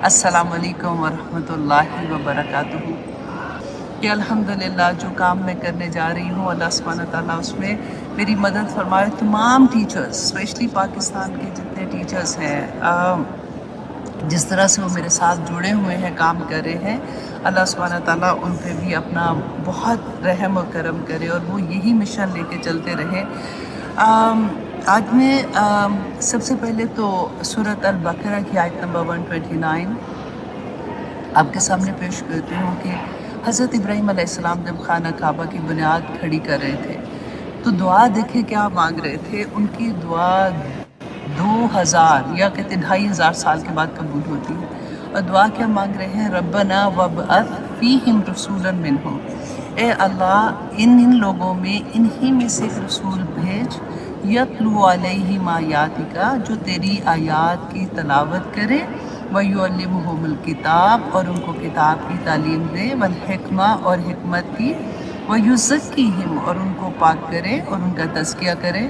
السلام علیکم ورحمۃ اللہ وبرکاتہ۔ کہ الحمدللہ جو کام میں کرنے جا رہی ہوں اللہ سبحانہ تعالیٰ اس میں میری مدد فرمائے۔ تمام ٹیچرز اسپیشلی پاکستان کے جتنے ٹیچرز ہیں، جس طرح سے وہ میرے ساتھ جڑے ہوئے ہیں، کام کر رہے ہیں، اللہ سبحانہ تعالیٰ ان پہ بھی اپنا بہت رحم و کرم کرے اور وہ یہی مشن لے کے چلتے رہیں۔ آج میں سب سے پہلے تو سورۃ البقرہ کی آیت نمبر 129 آپ کے سامنے پیش کرتی ہوں کہ حضرت ابراہیم علیہ السلام جب خانہ کعبہ کی بنیاد کھڑی کر رہے تھے تو دعا دیکھے کیا مانگ رہے تھے۔ ان کی دعا 2000 یا کہتے 2500 سال کے بعد قبول ہوتی ہے، اور دعا کیا مانگ رہے ہیں؟ ربنا وابعث فیہم رسولا منہم، اے اللہ ان لوگوں میں انہی میں سے ایک رسول بھیج، یتلو علیہم آیاتک، جو تیری آیات کی تلاوت کرے، وَيُعَلِّمُهُمُ الْكِتَابَ، اور ان کو کتاب کی تعلیم دے، والحکمہ اور حکمت کی، وَيُزَكِّيهِمْ اور ان کو پاک کرے اور ان کا تزکیہ کرے،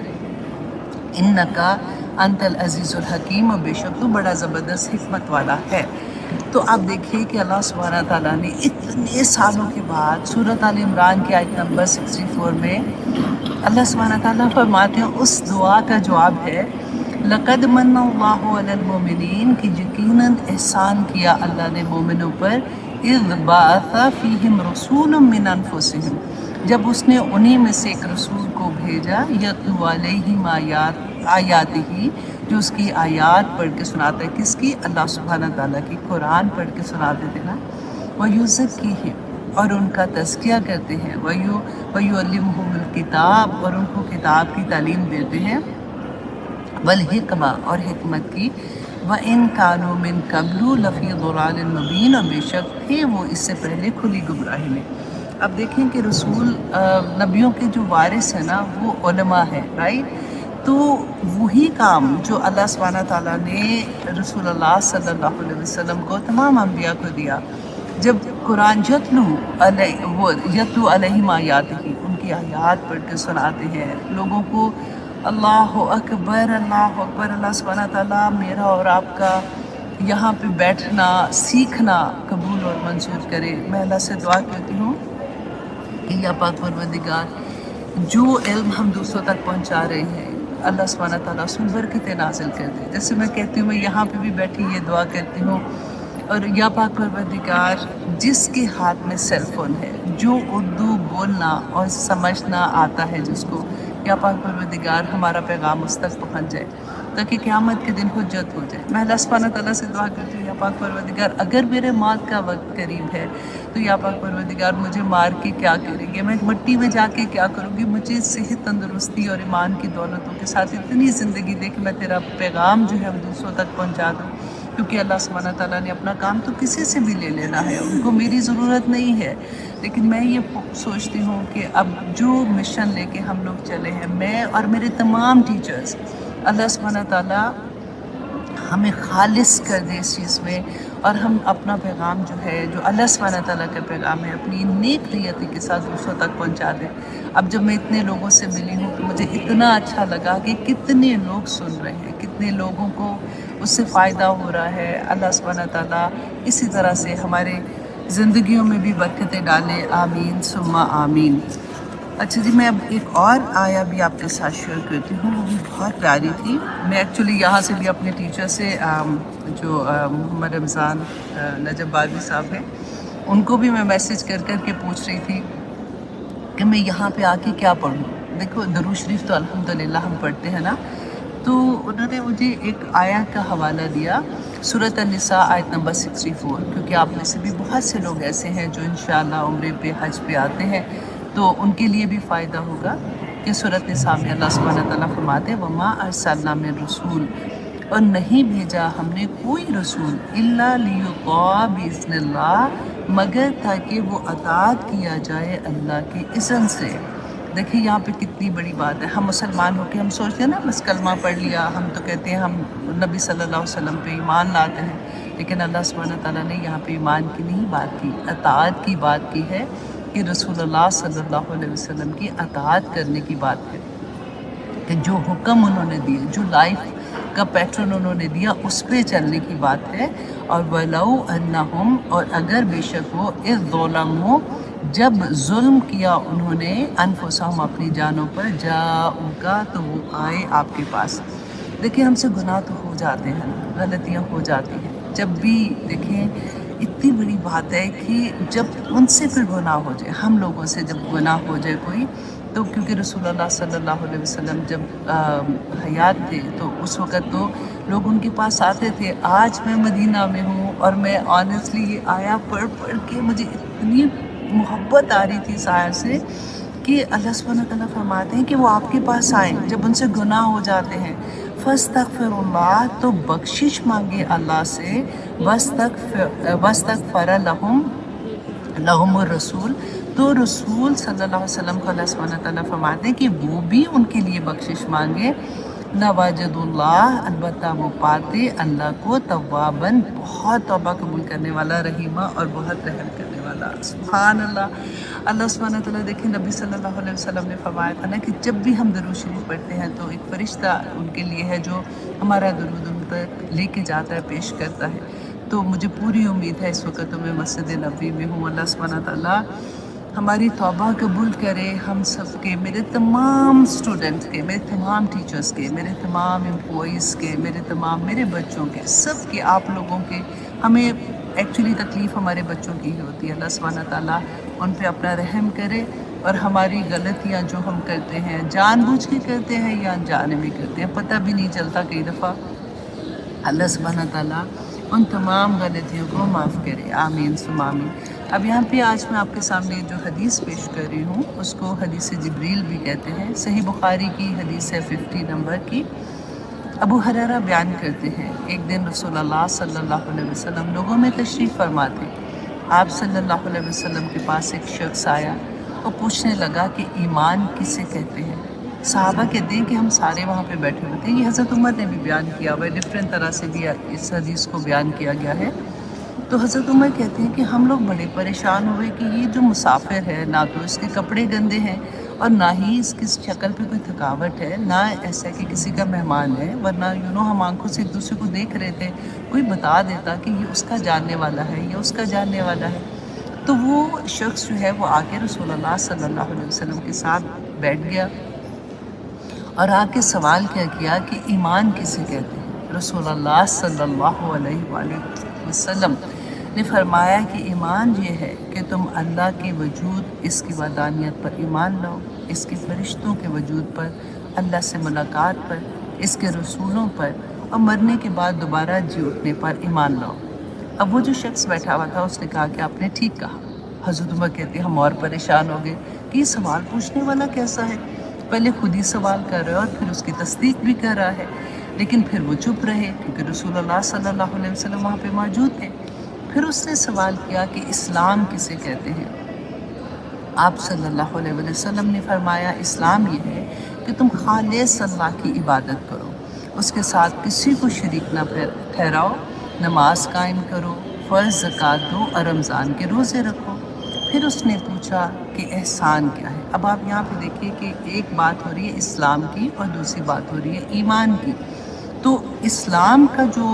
اِنَّكَ أَنْتَ الْعَزِيزُ الْحَكِيمُ، اور بے شک تو بڑا زبردست حکمت والا ہے۔ تو آپ دیکھیے کہ اللہ سبحانہ تعالیٰ نے اتنے سالوں کے بعد سورۃ آل عمران کی آیت نمبر 64 میں اللہ سبحانہ تعالیٰ فرماتے ہیں اس دعا کا جواب ہے لَقَدْ مَنَّ اللَّهُ عَلَى الْمُؤْمِنِينَ، کہ یقیناً احسان کیا اللہ نے مومنوں پر، اِذْ بَعَثَ فِيهِمْ رَسُولًا مِّنْ أَنفُسِهِمْ، جب اس نے انہی میں سے ایک رسول کو بھیجا، یتلو علیہم آیاتہ، جو اس کی آیات پڑھ کے سناتا ہے، کس کی؟ اللہ سبحانہ تعالیٰ کی، قرآن پڑھ کے سناتے تھے نا، وَيُزَكِّيهِمْ اور ان کا تزکیہ کرتے ہیں، وَيُعَلِّمُهُمُ الْكِتَابَ اور ان کو کتاب کی تعلیم دیتے ہیں، والحکمہ اور حکمت کی، وَإِن كَانُوا مِن قَبْلُ لَفِي ضَلَالٍ مُبِينٍ، اور بے شک تھے وہ اس سے پہلے کھلی گمراہی میں۔ اب دیکھیں کہ رسول نبیوں کے جو وارث ہیں نا وہ علماء ہیں، رائٹ؟ تو وہی کام جو اللہ سبحانہ تعالیٰ نے رسول اللہ صلی اللہ علیہ وسلم کو، تمام انبیاء کو دیا، جب قرآن یتلو علیہم آیاتہ، ان کی آیات پڑھ کے سناتے ہیں لوگوں کو، اللہ اکبر اللہ اکبر، اللہ سبحانہ تعالیٰ میرا اور آپ کا یہاں پہ بیٹھنا سیکھنا قبول اور منظور کرے۔ میں اللہ سے دعا کرتی ہوں کہ یا پاک پروردگار جو علم ہم دوسروں تک پہنچا رہے ہیں اللہ سبحانہ تعالیٰ اس میں برکتیں نازل کر دے۔ جیسے میں کہتی ہوں، میں یہاں پہ بھی بیٹھی یہ دعا کرتی ہوں، اور یا پاک پروردگار جس کے ہاتھ میں سیل فون ہے، جو اردو بولنا اور سمجھنا آتا ہے جس کو، یا پاک پروردگار ہمارا پیغام اس تک پہنچ جائے تاکہ قیامت کے دن حجت ہو جائے۔ میں اللہ سبحانہ تعالیٰ سے دعا کرتی ہوں یا پاک پروردگار اگر میرے موت کا وقت قریب ہے تو یا پاک پروردگار مجھے مار کے کیا کریں گے، میں مٹی میں جا کے کیا کروں گی، مجھے صحت تندرستی اور ایمان کی دولتوں کے ساتھ اتنی زندگی دے کہ میں تیرا پیغام جو ہے وہ دوسروں تک پہنچا دوں، کیونکہ اللہ سبحانہ تعالیٰ نے اپنا کام تو کسی سے بھی لے لینا ہے، ان کو میری ضرورت نہیں ہے۔ لیکن میں یہ سوچتی ہوں کہ اب جو مشن لے کے ہم لوگ چلے ہیں، میں اور میرے تمام ٹیچرز، اللہ سبحانہ تعالیٰ ہمیں خالص کر دے اس چیز میں، اور ہم اپنا پیغام جو ہے، جو اللہ سبحانہ تعالیٰ کا پیغام ہے، اپنی نیک نیتی کے ساتھ دوسروں تک پہنچا دیں۔ اب جب میں اتنے لوگوں سے ملی ہوں تو مجھے اتنا اچھا لگا کہ کتنے لوگ سن رہے ہیں، کتنے لوگوں کو اس سے فائدہ ہو رہا ہے۔ اللہ سبحانہ تعالیٰ اسی طرح سے ہمارے زندگیوں میں بھی برکتیں ڈالے، آمین ثم آمین۔ اچھا جی، میں اب ایک اور آیا بھی آپ کے ساتھ شیئر کرتی ہوں، وہ بھی بہت پیاری تھی۔ میں ایکچولی یہاں سے بھی اپنے ٹیچر سے جو محمد رمضان نجب باروی صاحب ہیں، ان کو بھی میں میسیج کر کے پوچھ رہی تھی کہ میں یہاں پہ آ کے کیا پڑھوں۔ دیکھو درود شریف تو الحمدللہ ہم پڑھتے ہیں نا، تو انہوں نے مجھے ایک آیت کا حوالہ دیا، سورۃ النساء آیت نمبر 64، کیونکہ آپ میں سے بھی بہت سے لوگ ایسے ہیں جو انشاءاللہ عمرے پہ حج پہ آتے ہیں، تو ان کے لیے بھی فائدہ ہوگا کہ سورۃ نساء میں اللہ سبحانہ تعالیٰ فرماتے ہیں وَمَا أَرْسَلْنَا مِن رَسُولٍ، اور نہیں بھیجا ہم نے کوئی رسول إِلَّا لِيُطَاعَ بِإِذْنِ اللَّهِ، مگر تاکہ وہ اطاعت کیا جائے اللہ کے اذن سے۔ دیکھیں یہاں پہ کتنی بڑی بات ہے، ہم مسلمان ہو کے ہم سوچتے ہیں نا بس کلمہ پڑھ لیا، ہم تو کہتے ہیں ہم نبی صلی اللہ علیہ وسلم پہ ایمان لاتے ہیں، لیکن اللہ سبحانہ تعالیٰ نے یہاں پہ ایمان کی نہیں بات کی، اطاعت کی بات کی ہے، کہ رسول اللہ صلی اللہ علیہ وسلم کی اطاعت کرنے کی بات ہے، کہ جو حکم انہوں نے دیے، جو لائف کا پیٹرن انہوں نے دیا اس پہ چلنے کی بات ہے۔ اور وَلَوْ أَنَّهُمْ، اور اگر بے شک وہ اِذ ظَلَمُوا، جب ظلم کیا انہوں نے انفسہم اپنی جانوں پر، جاؤک، تو وہ آئے آپ کے پاس۔ دیکھیں ہم سے گناہ تو ہو جاتے ہیں، غلطیاں ہو جاتی ہیں، جب بھی دیکھیں اتنی بڑی بات ہے کہ جب ان سے پھر گناہ ہو جائے، ہم لوگوں سے جب گناہ ہو جائے کوئی، تو کیونکہ رسول اللہ صلی اللہ علیہ وسلم جب حیات تھے تو اس وقت تو لوگ ان کے پاس آتے تھے۔ آج میں مدینہ میں ہوں اور میں آنیسٹلی یہ آیا پڑھ کے مجھے اتنی محبت آ رہی تھی اس آیت سے کہ اللہ سبحانہ تعالیٰ فرماتے ہیں کہ وہ آپ کے پاس آئیں جب ان سے گناہ ہو جاتے ہیں، فاستغفر اللہ، تو بخشش مانگے اللہ سے، واستغفر لہم الرسول، تو رسول صلی اللہ علیہ وسلم کو اللہ سبحانہ تعالیٰ فرماتے ہیں کہ وہ بھی ان کے لیے بخشش مانگے، لوجد اللہ، البتہ وہ پاتے اللہ کو، تواباً، بہت توبہ قبول کرنے والا، رحیمہ، اور بہت رحم کرنے والا۔ سبحان اللہ۔ اللہ سبحانہ تعالیٰ دیکھیں نبی صلی اللہ علیہ وسلم نے فرمایا تھا نا کہ جب بھی ہم درود شریف پڑھتے ہیں تو ایک فرشتہ ان کے لیے ہے جو ہمارا درود ان تک لے کے جاتا ہے، پیش کرتا ہے۔ تو مجھے پوری امید ہے اس وقت تو میں مسجد نبوی میں ہوں، اللہ سبحانہ تعالیٰ ہماری توبہ قبول کرے، ہم سب کے، میرے تمام اسٹوڈنٹس کے، میرے تمام ٹیچرز کے، میرے تمام امپلائیز کے، میرے بچوں کے، سب کے، آپ لوگوں کے۔ ہمیں ایکچولی تکلیف ہمارے بچوں کی ہی ہوتی ہے، اللہ سبحانہ تعالیٰ ان پہ اپنا رحم کرے، اور ہماری غلطیاں جو ہم کرتے ہیں، جان بوجھ کے کرتے ہیں یا انجانے میں کرتے ہیں، پتہ بھی نہیں چلتا کئی دفعہ، اللہ سبحانہ تعالیٰ ان تمام غلطیوں کو معاف کرے، آمین ثم آمین۔ اب یہاں پہ آج میں آپ کے سامنے جو حدیث پیش کر رہی ہوں اس کو حدیث جبریل بھی کہتے ہیں، صحیح بخاری کی حدیث ہے 50 نمبر کی۔ ابو ہریرہ بیان کرتے ہیں، ایک دن رسول اللہ صلی اللہ علیہ وسلم لوگوں میں تشریف فرما تھے، آپ صلی اللہ علیہ وسلم کے پاس ایک شخص آیا اور پوچھنے لگا کہ ایمان کسے کہتے ہیں؟ صحابہ کہتے ہیں کہ ہم سارے وہاں پہ بیٹھے ہوتے ہیں، یہ حضرت عمر نے بھی بیان کیا ہوا ہے، ڈفرینٹ طرح سے بھی اس حدیث کو بیان کیا گیا ہے۔ تو حضرت عمر کہتے ہیں کہ ہم لوگ بڑے پریشان ہوئے کہ یہ جو مسافر ہے، نہ تو اس کے کپڑے گندے ہیں اور نہ ہی اس کی شکل پہ کوئی تھکاوٹ ہے، نہ ایسا کہ کسی کا مہمان ہے، ورنہ ہم آنکھوں سے ایک دوسرے کو دیکھ رہے تھے، کوئی بتا دیتا کہ یہ اس کا جاننے والا ہے یا اس کا جاننے والا ہے۔ تو وہ شخص جو ہے وہ آ کے رسول اللہ صلی اللہ علیہ وسلم کے ساتھ بیٹھ گیا اور آ کے سوال کیا کہ ایمان کسے کہتے ہیں؟ رسول اللہ صلی اللہ علیہ وآلہ وسلم نے فرمایا کہ ایمان یہ ہے کہ تم اللہ کے وجود، اس کی وحدانیت پر ایمان لاؤ، اس کے فرشتوں کے وجود پر، اللہ سے ملاقات پر، اس کے رسولوں پر، اور مرنے کے بعد دوبارہ جی اٹھنے پر ایمان لاؤ۔ اب وہ جو شخص بیٹھا ہوا تھا اس نے کہا کہ آپ نے ٹھیک کہا۔ حضرت عمر کہتے ہیں ہم اور پریشان ہو گئے کہ یہ سوال پوچھنے والا کیسا ہے، پہلے خود ہی سوال کر رہا ہے اور پھر اس کی تصدیق بھی کر رہا ہے، لیکن پھر وہ چپ رہے کیونکہ رسول اللہ صلی اللہ علیہ وسلم وہاں پہ موجود تھے۔ پھر اس نے سوال کیا کہ اسلام کسے کہتے ہیں؟ آپ صلی اللہ علیہ وسلم نے فرمایا اسلام یہ ہے کہ تم خالص اللہ کی عبادت کرو، اس کے ساتھ کسی کو شریک نہ ٹھہراؤ، نماز قائم کرو، فرض زکوٰۃ دو اور رمضان کے روزے رکھو۔ پھر اس نے پوچھا کہ احسان کیا ہے؟ اب آپ یہاں پہ دیکھیے کہ ایک بات ہو رہی ہے اسلام کی اور دوسری بات ہو رہی ہے ایمان کی۔ تو اسلام کا جو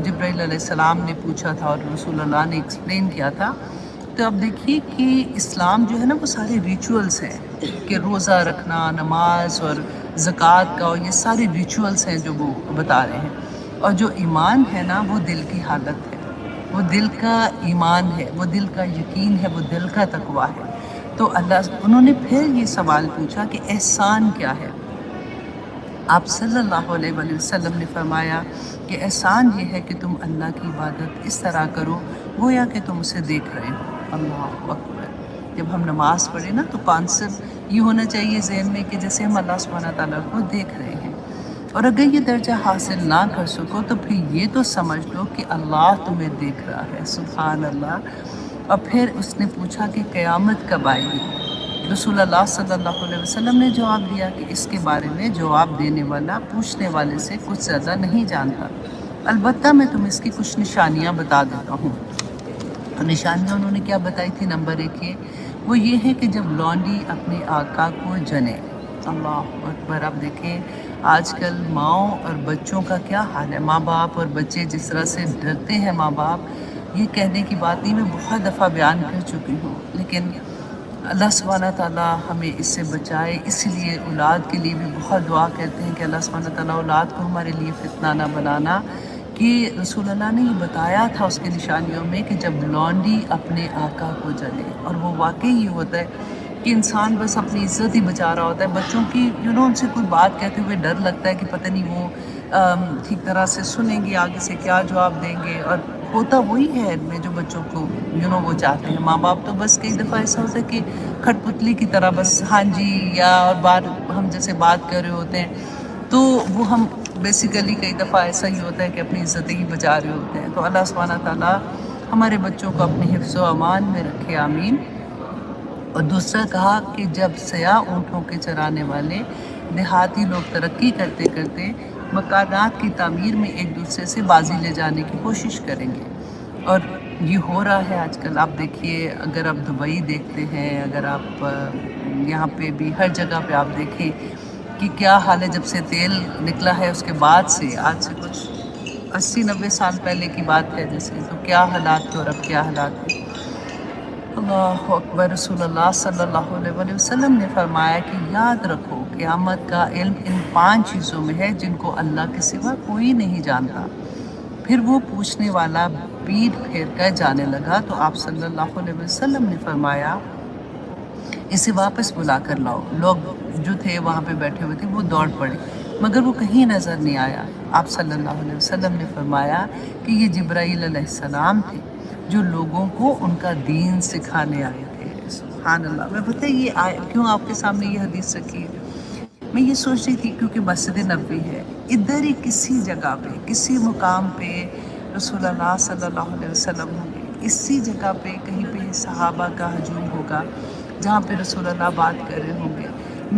جبرائیل علیہ السلام نے پوچھا تھا اور رسول اللہ نے ایکسپلین کیا تھا، تو اب دیکھیے کہ اسلام جو ہے نا وہ سارے ریچولز ہیں کہ روزہ رکھنا، نماز اور زکوٰۃ کا، اور یہ سارے ریچولز ہیں جو وہ بتا رہے ہیں۔ اور جو ایمان ہے نا وہ دل کی حالت ہے، وہ دل کا ایمان ہے، وہ دل کا یقین ہے، وہ دل کا تقویٰ ہے۔ تو انہوں نے پھر یہ سوال پوچھا کہ احسان کیا ہے؟ آپ صلی اللہ علیہ وآلہ وسلم نے فرمایا کہ احسان یہ ہے کہ تم اللہ کی عبادت اس طرح کرو گویا کہ تم اسے دیکھ رہے ہو۔ اللہ اکبر۔ جب ہم نماز پڑھیں نا تو کانسیپٹ یہ ہونا چاہیے ذہن میں کہ جیسے ہم اللہ سبحانہ تعالیٰ کو دیکھ رہے ہیں، اور اگر یہ درجہ حاصل نہ کر سکو تو پھر یہ تو سمجھ لو کہ اللہ تمہیں دیکھ رہا ہے۔ سبحان اللہ۔ اور پھر اس نے پوچھا کہ قیامت کب آئے گی؟ رسول اللہ صلی اللہ علیہ وسلم نے جواب دیا کہ اس کے بارے میں جواب دینے والا پوچھنے والے سے کچھ زیادہ نہیں جانتا، البتہ میں تمہیں اس کی کچھ نشانیاں بتا دیتا ہوں۔ اور نشانیاں انہوں نے کیا بتائی تھی؟ نمبر 1 وہ یہ ہے کہ جب لونڈی اپنے آقا کو جنے۔ اللہ اکبر۔ اب دیکھیں آج کل ماؤں اور بچوں کا کیا حال ہے، ماں باپ اور بچے جس طرح سے ڈرتے ہیں ماں باپ، یہ کہنے کی بات نہیں، میں بہت دفعہ بیان کر چکی ہوں، لیکن اللہ سبحانہ تعالیٰ ہمیں اس سے بچائے۔ اس لیے اولاد کے لیے بھی بہت دعا کرتے ہیں کہ اللہ سبحانہ تعالیٰ اولاد کو ہمارے لیے فتنہ نہ بنانا، کہ رسول اللہ نے یہ بتایا تھا اس کے نشانیوں میں کہ جب لونڈی اپنے آقا کو جلے، اور وہ واقعی یہ ہوتا ہے کہ انسان بس اپنی عزت ہی بچا رہا ہوتا ہے۔ بچوں کی ان سے کوئی بات کہتے ہوئے ڈر لگتا ہے کہ پتہ نہیں وہ ٹھیک طرح سے سنیں گے، آگے سے کیا جواب دیں گے، اور ہوتا وہی ہے ان میں جو بچوں کو وہ چاہتے ہیں۔ ماں باپ تو بس کئی دفعہ ایسا ہوتا ہے کہ کھٹ پتلی کی طرح بس ہاں جی یا اور بار ہم جیسے بات کر رہے ہوتے ہیں، تو وہ ہم بیسیکلی کئی دفعہ ایسا ہی ہوتا ہے کہ اپنی عزتیں ہی بچا رہے ہوتے ہیں۔ تو اللہ سبحانہ تعالیٰ ہمارے بچوں کو اپنی حفظ و امان میں رکھے، آمین۔ اور دوسرا کہا کہ جب سیاہ اونٹوں کے چرانے والے دیہاتی لوگ ترقی کرتے کرتے مکانات کی تعمیر میں ایک دوسرے سے بازی لے جانے کی کوشش کریں گے، اور یہ ہو رہا ہے آج کل۔ آپ دیکھیے، اگر آپ دبئی دیکھتے ہیں، اگر آپ یہاں پہ بھی ہر جگہ پہ آپ دیکھیں کہ کیا حال ہے، جب سے تیل نکلا ہے اس کے بعد سے، آج سے کچھ 80-90 سال پہلے کی بات ہے جیسے، تو کیا حالات تھے اور اب کیا حالات ہیں۔ اللہ اکبر۔ رسول اللہ صلی اللہ علیہ وسلم نے فرمایا کہ یاد رکھو قیامت کا علم ان 5 چیزوں میں ہے جن کو اللہ کے سوا کوئی نہیں جانتا۔ پھر وہ پوچھنے والا پیٹھ پھیر کر جانے لگا تو آپ صلی اللہ علیہ وسلم نے فرمایا اسے واپس بلا کر لاؤ۔ لوگ جو تھے وہاں پہ بیٹھے ہوئے تھے وہ دوڑ پڑے، مگر وہ کہیں نظر نہیں آیا۔ آپ صلی اللہ علیہ وسلم نے فرمایا کہ یہ جبرائیل علیہ السلام تھے جو لوگوں کو ان کا دین سکھانے آئے تھے۔ سبحان اللہ۔ میں پتہ ہے یہ کیوں آپ کے سامنے یہ حدیث رکھی ہے؟ میں یہ سوچ رہی تھی کیونکہ مسجد نبوی ہے، ادھر ہی کسی جگہ پہ کسی مقام پہ رسول اللہ صلی اللہ علیہ وسلم ہوں گے، اسی جگہ پہ کہیں پہ صحابہ کا ہجوم ہوگا جہاں پہ رسول اللہ بات کر رہے ہوں گے۔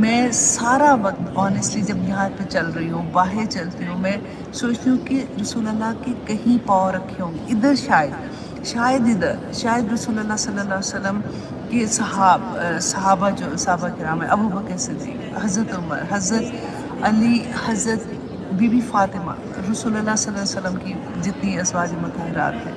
میں سارا وقت آنیسٹلی جب یہاں پہ چل رہی ہوں، باہر چلتی ہوں، میں سوچتی ہوں کہ رسول اللہ کے کہیں پاؤں رکھے ہوں گے، ادھر شاید ادھر، شاید رسول اللہ صلی اللہ علیہ وسلم کے صحابہ جو صحابہ کرام ہیں، ابو بکر صدیق، حضرت عمر، حضرت علی، حضرت بی بی فاطمہ، رسول اللہ صلی اللہ علیہ وسلم کی جتنی ازواج مطہرات ہیں،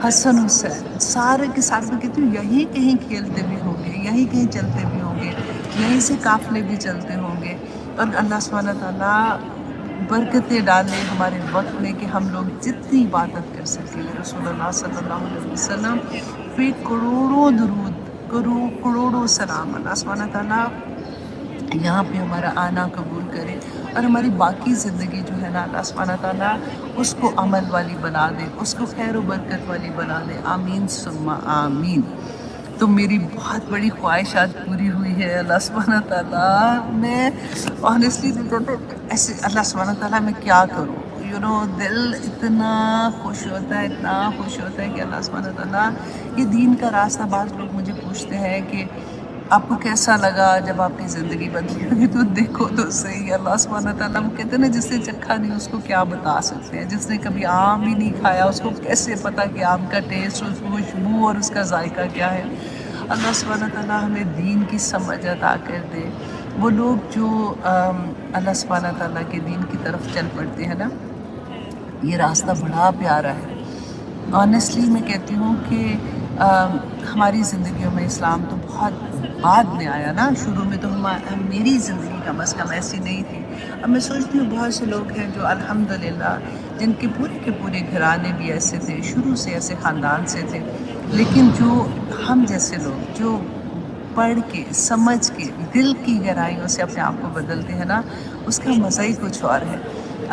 حسن حسین، سارے کے سارے میں کہتی ہوں یہیں کہیں کھیلتے بھی ہوں گے، یہیں کہیں چلتے بھی ہوں گے، یہیں سے قافلے بھی چلتے ہوں گے، اور اللہ سبحانہ تعالیٰ برکتیں ڈالے ہمارے وقت میں کہ ہم لوگ جتنی عبادت کر سکیں۔ رسول اللہ صلی اللہ علیہ وسلم پہ کروڑوں درود، کروڑوں سلام۔ اللہ سبحانہ تعالیٰ یہاں پہ ہمارا آنا قبول کرے، اور ہماری باقی زندگی جو ہے نا اللہ سبحانہ تعالیٰ اس کو عمل والی بنا دے، اس کو خیر و برکت والی بنا دے، آمین ثم آمین۔ تو میری بہت بڑی خواہش آج پوری ہوئی ہے اللہ سبحانہ تعالیٰ۔ میں آنیسٹلی ایسے اللہ سبحانہ تعالیٰ میں کیا کروں، دل اتنا خوش ہوتا ہے، اتنا خوش ہوتا ہے کہ اللہ سبحانہ تعالیٰ یہ دین کا راستہ۔ بعض لوگ مجھے پوچھتے ہیں کہ آپ کو کیسا لگا جب آپ کی زندگی بدلی ہوگی؟ تو دیکھو تو صحیح، اللہ سبحانہ تعالیٰ وہ کہتے ہیں نا جس نے چکھا نہیں اس کو کیا بتا سکتے ہیں، جس نے کبھی آم ہی نہیں کھایا اس کو کیسے پتہ کہ آم کا ٹیسٹ، اس خوشبو اور اس کا ذائقہ کیا ہے۔ اللہ سبحانہ تعالیٰ ہمیں دین کی سمجھ عطا کر دے۔ وہ لوگ جو اللہ سبحانہ تعالیٰ کے دین کی طرف چل پڑتے ہیں نا، یہ راستہ بڑا پیارا ہے۔ آنیسٹلی میں کہتی ہوں کہ ہماری زندگیوں میں اسلام تو بہت بعد میں آیا نا، شروع میں تو میری زندگی کم از کم ایسی نہیں تھی۔ اب میں سوچتی ہوں بہت سے لوگ ہیں جو الحمدللہ جن کے پورے گھرانے بھی ایسے تھے، شروع سے ایسے خاندان سے تھے، لیکن جو ہم جیسے لوگ جو پڑھ کے سمجھ کے دل کی گہرائیوں سے اپنے آپ کو بدلتے ہیں نا، اس کا مزہ ہی کچھ اور ہے۔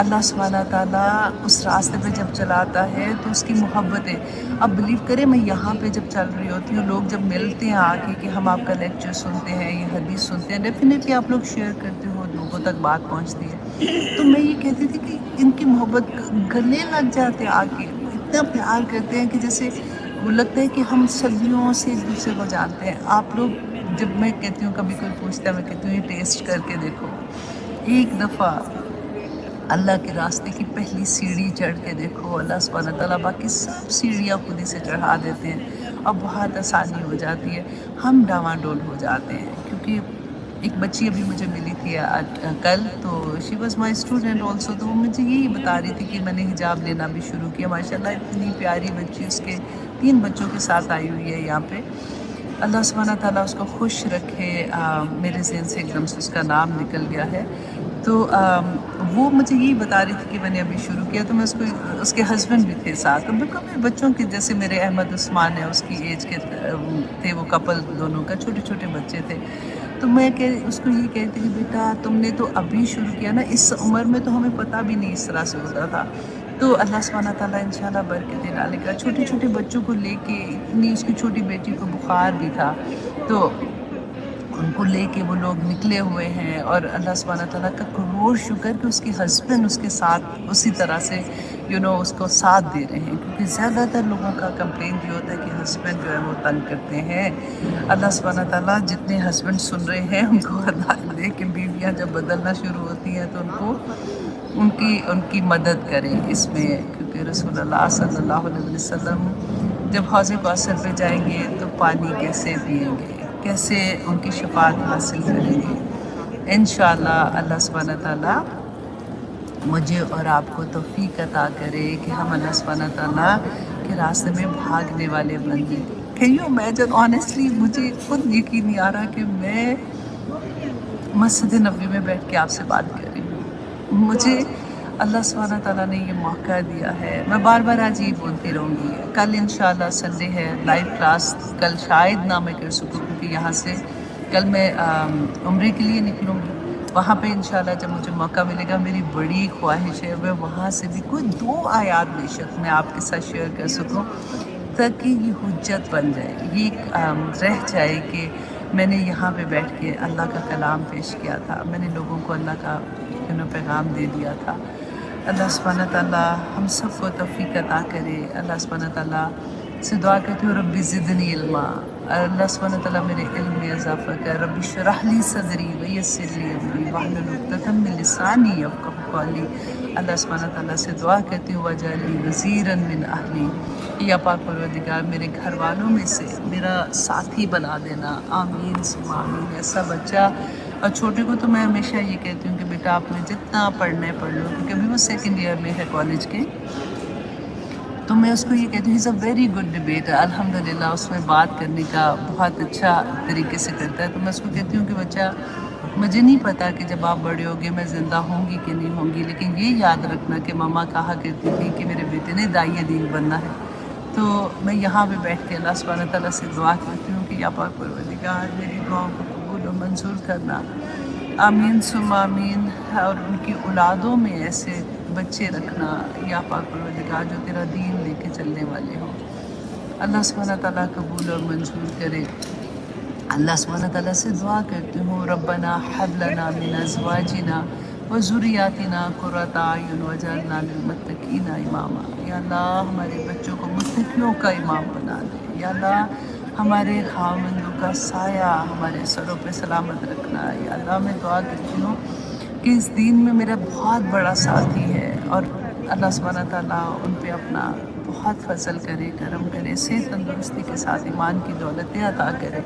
اللہ سبحانہ تعالیٰ اس راستے پہ جب چلاتا ہے تو اس کی محبتیں، اب بلیو کریں میں یہاں پہ جب چل رہی ہوتی ہوں، لوگ جب ملتے ہیں آ کے کہ ہم آپ کا لیکچر سنتے ہیں، یہ حدیث سنتے ہیں، ڈیفینیٹلی آپ لوگ شیئر کرتے ہو، لوگوں تک بات پہنچتی ہے، تو میں یہ کہتی تھی کہ ان کی محبت گلے لگ جاتے آ کے، اتنا پیار کرتے ہیں کہ جیسے وہ لگتا ہے کہ ہم صدیوں سے ایک دوسرے کو جانتے ہیں۔ آپ لوگ جب میں کہتی ہوں کبھی کوئی پوچھتا ہے، میں کہتی ہوں یہ ٹیسٹ کر کے دیکھو، ایک دفعہ اللہ کے راستے کی پہلی سیڑھی چڑھ کے دیکھو، اللہ سبحانہ تعالیٰ باقی سب سیڑھیاں خود ہی سے چڑھا دیتے ہیں اور بہت آسانی ہو جاتی ہے۔ ہم ڈاواں ڈول ہو جاتے ہیں کیونکہ ایک بچی ابھی مجھے ملی تھی کل، تو she was my student also, تو وہ مجھے یہی بتا رہی تھی کہ میں نے حجاب لینا بھی شروع کیا. ماشاء اللہ اتنی پیاری بچی، اس کے 3 بچوں کے ساتھ آئی ہوئی ہے یہاں پہ. اللہ سبحانہ تعالیٰ اس کو خوش رکھے. میرے ذہن سے ایک دم سے اس کا نام نکل گیا ہے. تو وہ مجھے یہی بتا رہی تھی کہ میں نے ابھی شروع کیا. تو میں اس کے ہسبینڈ بھی تھے ساتھ، تو بالکل میرے بچوں کے جیسے میرے احمد عثمان ہے اس کی ایج کے تھے وہ کپل دونوں کا، چھوٹے چھوٹے بچے تھے. تو میں اس کو یہ کہتی کہ بیٹا تم نے تو ابھی شروع کیا نا، اس عمر میں تو ہمیں پتہ بھی نہیں اس طرح سے ہوتا تھا. تو اللہ سبحانہ تعالیٰ انشاءاللہ برکتیں ڈالے گا. چھوٹے چھوٹے بچوں کو لے کے، اتنی اس کی چھوٹی بیٹی کو بخار بھی تھا، تو ان کو لے کے وہ لوگ نکلے ہوئے ہیں. اور اللہ سبحانہ تعالیٰ کا کروڑ شکر کہ اس کے ہسبینڈ اس کے ساتھ اسی طرح سے اس کو ساتھ دے رہے ہیں. کیونکہ زیادہ تر لوگوں کا کمپلین یہ ہوتا ہے کہ ہسبینڈ جو ہے وہ تنگ کرتے ہیں. اللہ سبحانہ تعالیٰ جتنے ہسبینڈ سن رہے ہیں ان کو ہدایت دے کہ بیویاں جب بدلنا شروع ہوتی ہیں تو ان کی مدد کریں اس میں. کیونکہ رسول اللہ صلی اللہ علیہ وسلم جب حوض کوثر پہ جائیں گے تو پانی کیسے پئیں گے، کیسے ان کی شفاعت حاصل کریں گے. انشاءاللہ اللہ سبحانہ تعالیٰ مجھے اور آپ کو توفیق عطا کرے کہ ہم اللہ سبحانہ تعالیٰ کے راستے میں بھاگنے والے بنیں. کین یو امیجن، آنیسٹلی مجھے خود یقین نہیں آ رہا کہ میں مسجد نبوی میں بیٹھ کے آپ سے بات کر رہی ہوں. مجھے اللہ سبحانہ تعالیٰ نے یہ موقع دیا ہے. میں بار بار آج یہ بولتی رہوں گی. کل انشاءاللہ سنڈے ہے، لائیو کلاس کل شاید نہ میں کر سکوں، کیونکہ یہاں سے کل میں عمرے کے لیے نکلوں گی. وہاں پہ انشاءاللہ جب مجھے موقع ملے گا، میری بڑی خواہش ہے میں وہاں سے بھی کوئی 2 آیات بے شک میں آپ کے ساتھ شیئر کر سکوں، تاکہ یہ حجت بن جائے، یہ رہ جائے کہ میں نے یہاں پہ بیٹھ کے اللہ کا کلام پیش کیا تھا، میں نے لوگوں کو اللہ کا پیغام دے دیا تھا. اللہ سبحانہ تعالیٰ ہم سب کو توفیق عطا کرے. اللہ سبحانہ تعالیٰ سے دعا کرتی ہوں ربی زدنی علما. اللہ سبحانہ تعالیٰ میرے علم میں اضافہ کر. ربی اشرح لی صدری ویسر لی امری واحلل عقدۃ من لسانی یفقہوا قولی. اللہ سبحانہ تعالیٰ سے دعا کرتی ہوں واجعل لی وزیرا من اہلی. یا پاک پروردگار میرے گھر والوں میں سے میرا ساتھی بنا دینا. آمین ثم آمین. ایسا بچہ، اور چھوٹے کو تو میں ہمیشہ یہ کہتی ہوں کہ بیٹا آپ نے جتنا پڑھنا ہے پڑھ لو، کیونکہ ابھی وہ 2nd ایئر میں ہے کالج کے. تو میں اس کو یہ کہتی ہوں از اے ویری گڈ ڈبیٹر. الحمدللہ اس میں بات کرنے کا بہت اچھا طریقے سے کرتا ہے. تو میں اس کو کہتی ہوں کہ بچہ مجھے نہیں پتا کہ جب آپ بڑے ہوگے میں زندہ ہوں گی کہ نہیں ہوں گی، لیکن یہ یاد رکھنا کہ ماما کہا کرتی تھی کہ میرے بیٹے نے داعیہ دین بننا ہے. تو میں یہاں پہ بیٹھ کے اللہ سبحانہ تعالیٰ سے دعا کرتی ہوں کہ یا پاک پروردگار میری دعاؤں کو قبول و منظور کرنا. آمین ثم آمین. اور ان کی اولادوں میں ایسے بچے رکھنا یا پاک پروردگار جو تیرا دین لے کے چلنے والے ہوں. اللہ سبحانہ تعالیٰ قبول اور منظور کرے. اللہ سبحانہ تعالیٰ سے دعا کرتی ہوں ربنا حب لنا من ازواجنا وذریاتنا قرۃ اعین واجعلنا للمتقین اماما. یا اللہ ہمارے بچوں کو متقیوں کا امام بنا دے. یا اللہ ہمارے خاوندوں کا سایہ ہمارے سروں پہ سلامت رکھنا. یا اللہ میں دعا کرتی ہوں کہ اس دین میں میرا بہت بڑا ساتھی ہے، اور اللہ سبحانہ تعالیٰ ان پہ اپنا بہت فضل کرے، کرم کرے، صحت تندرستی کے ساتھ ایمان کی دولتیں عطا کرے.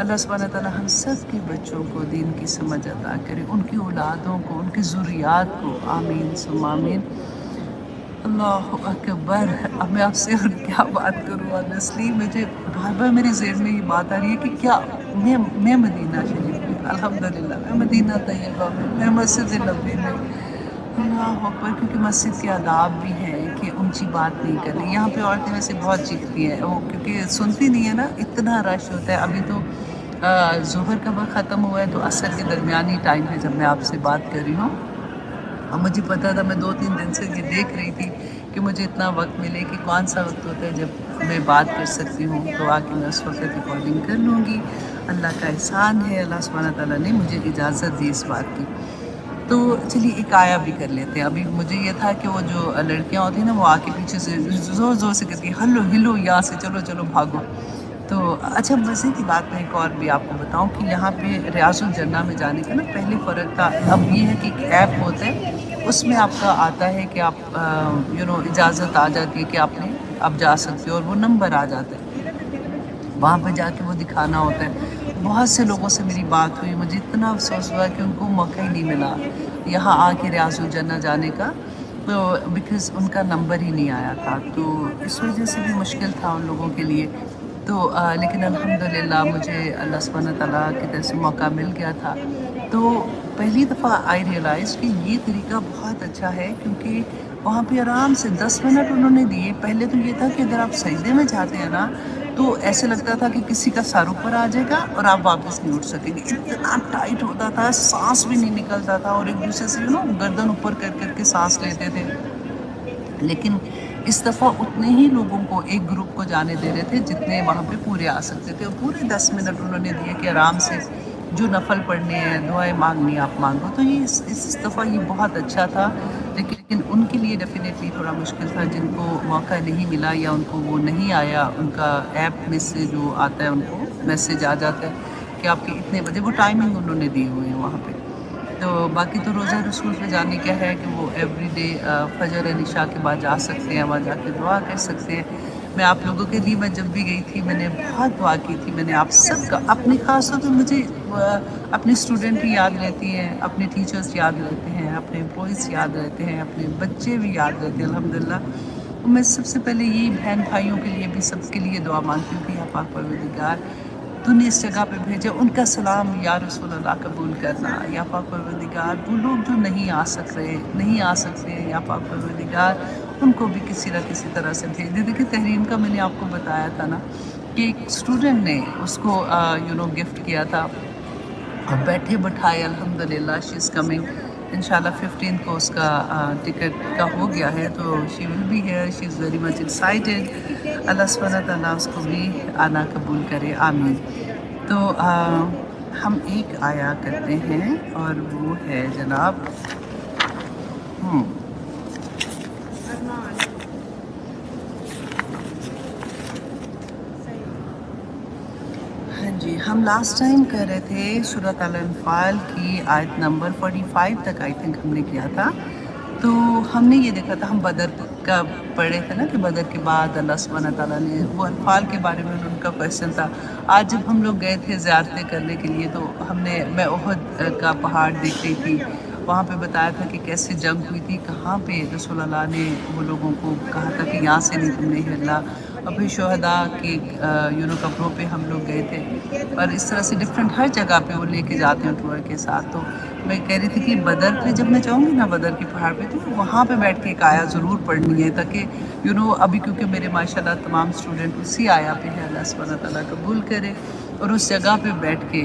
اللہ سبحانہ تعالیٰ ہم سب کے بچوں کو دین کی سمجھ عطا کرے، ان کی اولادوں کو، ان کی ذریات کو. آمین ثم آمین. اللہ اکبر. اب میں آپ سے اور کیا بات کروں. آنیسٹلی مجھے بار بار میرے ذہن میں یہ بات آ رہی ہے کہ کیا میں مدینہ شریف میں، الحمدللہ میں مدینہ طیبہ میں مسجد نبوی میں. اللہ اکبر. کیونکہ مسجد کے آداب بھی ہیں کہ اونچی بات نہیں کرنی. یہاں پہ عورتیں ویسے بہت چیختی ہیں، وہ کیونکہ سنتی نہیں ہے نا، اتنا رش ہوتا ہے. ابھی تو ظہر کا وقت ختم ہوا ہے، تو عصر کے درمیانی ٹائم ہے جب میں آپ سے بات کر رہی ہوں. اور مجھے پتا تھا، میں 2-3 دن سے یہ دیکھ رہی تھی کہ مجھے اتنا وقت ملے کہ کون سا وقت ہوتا ہے جب میں بات کر سکتی ہوں، تو آ کے میں اس وقت ریکارڈنگ کر لوں گی. اللہ کا احسان ہے، اللہ سبحانہ تعالیٰ نے مجھے اجازت دی اس بات کی. تو چلیے ایک آیا بھی کر لیتے ہیں. ابھی مجھے یہ تھا کہ وہ جو لڑکیاں ہوتی ہیں نا، وہ آ کے پیچھے سے زور زور سے کہتی ہیں ہلو ہلو یہاں سے، چلو چلو بھاگو. تو اچھا مزے کی بات میں ایک اور بھی آپ کو بتاؤں کہ یہاں پہ ریاض الجنہ میں جانے کا نا پہلے فرق تھا. اب یہ ہے کہ ایک ایپ ہوتا ہے، اس میں آپ کا آتا ہے کہ آپ اجازت آ جاتی ہے کہ آپ نے اب جا سکتے ہو، اور وہ نمبر آ جاتا ہے. وہاں پہ جا کے وہ دکھانا ہوتا ہے. بہت سے لوگوں سے میری بات ہوئی، مجھے اتنا افسوس ہوا کہ ان کو موقع ہی نہیں ملا یہاں آ کے ریاض الجنہ جانے کا، تو بیکاز ان کا نمبر ہی نہیں آیا تھا، تو اس وجہ سے بھی مشکل تھا ان لوگوں کے لیے۔ تو لیکن الحمدللہ مجھے اللہ سبحانہ تعالیٰ کی طرف سے موقع مل گیا تھا۔ تو پہلی دفعہ آئی ریئلائز کہ یہ طریقہ بہت اچھا ہے، کیونکہ وہاں پہ آرام سے 10 منٹ انہوں نے دیے۔ پہلے تو یہ تھا کہ اگر آپ سجدے میں جاتے ہیں نا تو ایسے لگتا تھا کہ کسی کا سر اوپر آ جائے گا اور آپ واپس نہیں اٹھ سکیں گے، اتنا ٹائٹ ہوتا تھا، سانس بھی نہیں نکلتا تھا، اور ایک دوسرے سے گردن اوپر کر کر کے سانس لیتے تھے۔ لیکن اس دفعہ اتنے ہی لوگوں کو ایک گروپ کو جانے دے رہے تھے جتنے وہاں پہ پورے آ سکتے تھے، اور پورے 10 منٹ انہوں نے دیے کہ آرام سے جو نفل پڑھنے ہیں، دعائیں مانگنی آپ مانگو۔ تو یہ اس دفعہ یہ بہت اچھا تھا، لیکن ان کے لیے ڈیفینیٹلی تھوڑا مشکل تھا جن کو موقع نہیں ملا یا ان کو وہ نہیں آیا، ان کا ایپ میں سے جو آتا ہے ان کو میسیج آ جاتا ہے کہ آپ کے اتنے بجے، وہ ٹائمنگ انہوں نے دی ہوئے ہیں وہاں پہ۔ تو باقی تو روزہ رسول پہ جانے کیا ہے کہ وہ ایوری ڈے فجر عشاء کے بعد جا سکتے ہیں، وہاں جا کے دعا کر سکتے ہیں۔ میں آپ لوگوں کے لیے، میں جب بھی گئی تھی میں نے بہت دعا کی تھی، میں نے آپ سب کا، اپنی خاص طور پہ مجھے اپنے اسٹوڈنٹ بھی یاد رہتی ہیں، اپنے ٹیچرز یاد رہتے ہیں، اپنے امپلائیز یاد رہتے ہیں، اپنے بچے بھی یاد رہتے ہیں الحمدللہ۔ میں سب سے پہلے یہ بہن بھائیوں کے لیے بھی سب کے لیے دعا مانگتی ہوں کہ یا پاک پروردگار تو نے اس جگہ پہ بھیجے، ان کا سلام یا رسول اللہ قبول کرنا، یا پاک پروردگار وہ لوگ جو نہیں آ سکتے یا پاک پروردگار ان کو بھی کسی نہ کسی طرح سے بھیج دے۔ دیکھیں تحریم کا میں نے آپ کو بتایا تھا نا کہ ایک اسٹوڈنٹ نے اس کو گفٹ کیا تھا، اور بیٹھے بٹھائے الحمدللہ شی از کمنگ، انشاءاللہ 15 کو اس کا ٹکٹ کا ہو گیا ہے، تو she will be here, she is very much excited. Allah سبحانہ تعالیٰ اس کو بھی آنا قبول کرے، آمین۔ تو ہم ایک آیا کرتے ہیں اور وہ ہے جناب ہاں جی، ہم لاسٹ ٹائم کر رہے تھے سورۃ الانفال کی آیت نمبر 45 تک آئی تھنک ہم نے کیا تھا۔ تو ہم نے یہ دیکھا تھا، ہم بدر کا پڑھے تھے نا کہ بدر کے بعد اللہ سبحانہ تعالیٰ نے وہ انفال کے بارے میں ان کا کویشچن تھا۔ آج جب ہم لوگ گئے تھے زیارتیں کرنے کے لیے، تو میں احد کا پہاڑ دیکھ رہی تھی، وہاں پہ بتایا تھا کہ کیسے جنگ ہوئی تھی، کہاں پہ رسول اللہ نے وہ لوگوں کو کہا تھا کہ یہاں سے نہیں تم نے ہلنا، اور پھر شہداء کے قبروں پہ ہم لوگ گئے تھے، اور اس طرح سے ڈفرینٹ ہر جگہ پہ وہ لے کے جاتے ہیں ٹور کے ساتھ۔ تو میں کہہ رہی تھی کہ بدر پہ جب میں جاؤں گی نا، بدر کے پہاڑ پہ، تو وہاں پہ بیٹھ کے ایک آیا ضرور پڑھنی ہے، تاکہ ابھی کیونکہ میرے ماشاءاللہ تمام اسٹوڈنٹ اسی آیا پہ ہے، اللہ سبحانہ تعالیٰ قبول کرے، اور اس جگہ پہ بیٹھ کے